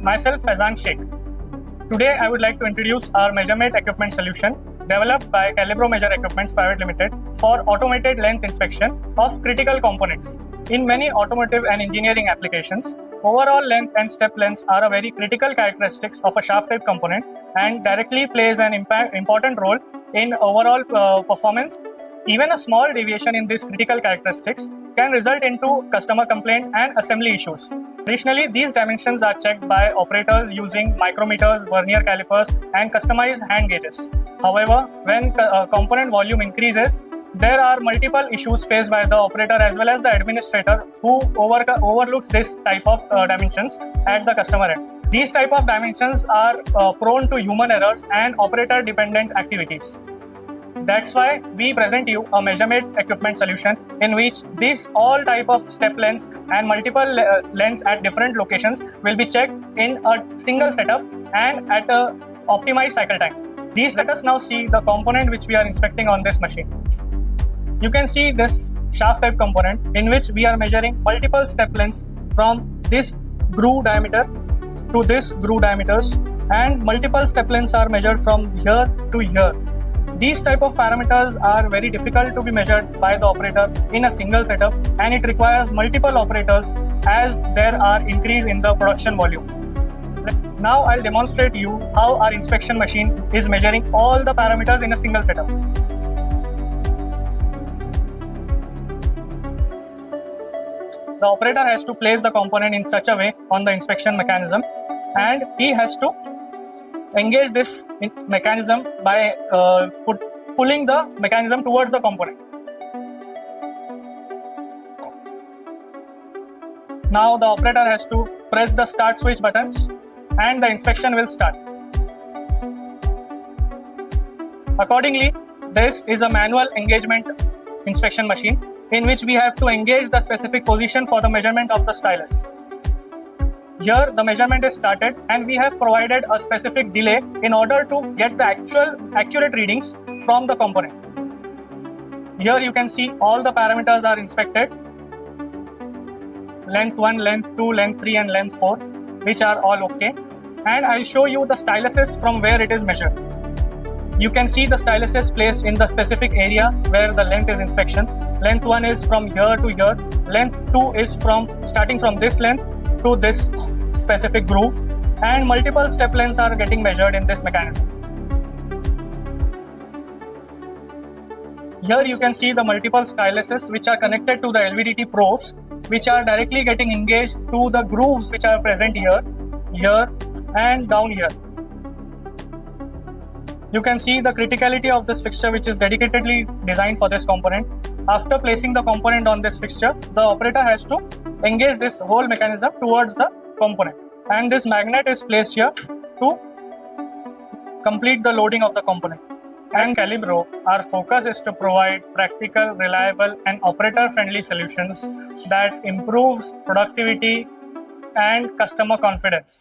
Myself Faizan Sheikh. Today I would like to introduce our MeasureMate equipment solution developed by CalibroMeasure Equipments Private Limited for automated length inspection of critical components. In many automotive and engineering applications, overall length and step lengths are a very critical characteristics of a shaft type component and directly plays an important role in overall performance. Even a small deviation in these critical characteristics can result into customer complaint and assembly issues. Additionally, these dimensions are checked by operators using micrometers, vernier calipers, and customized hand gauges. However, when component volume increases, there are multiple issues faced by the operator as well as the administrator who overlooks this type of dimensions at the customer end. These type of dimensions are prone to human errors and operator-dependent activities. That's why we present you a MeasureMate equipment solution in which these all type of step lengths and multiple lengths at different locations will be checked in a single setup and at a optimized cycle time. Let us now see the component which we are inspecting on this machine. You can see this shaft type component in which we are measuring multiple step lengths from this groove diameter to this groove diameters, and multiple step lengths are measured from here to here. These type of parameters are very difficult to be measured by the operator in a single setup, and it requires multiple operators as there are increase in the production volume. Now I'll demonstrate you how our inspection machine is measuring all the parameters in a single setup. The operator has to place the component in such a way on the inspection mechanism, and he has to engage this mechanism by pulling the mechanism towards the component. Now the operator has to press the start switch buttons and the inspection will start. Accordingly, this is a manual engagement inspection machine in which we have to engage the specific position for the measurement of the stylus. Here the measurement is started and we have provided a specific delay in order to get the accurate readings from the component. Here you can see all the parameters are inspected: length 1, length 2, length 3 and length 4, which are all okay. And I'll show you the styluses from where it is measured. You can see the styluses placed in the specific area where the length is inspection. Length 1 is from here to here. Length 2 is starting from this length to this specific groove, and multiple step lengths are getting measured in this mechanism. Here you can see the multiple styluses which are connected to the LVDT probes, which are directly getting engaged to the grooves which are present here, here and down here. You can see the criticality of this fixture, which is dedicatedly designed for this component. After placing the component on this fixture, the operator has to engage this whole mechanism towards the component, and this magnet is placed here to complete the loading of the component. And Calibro, our focus is to provide practical, reliable and operator-friendly solutions that improves productivity and customer confidence.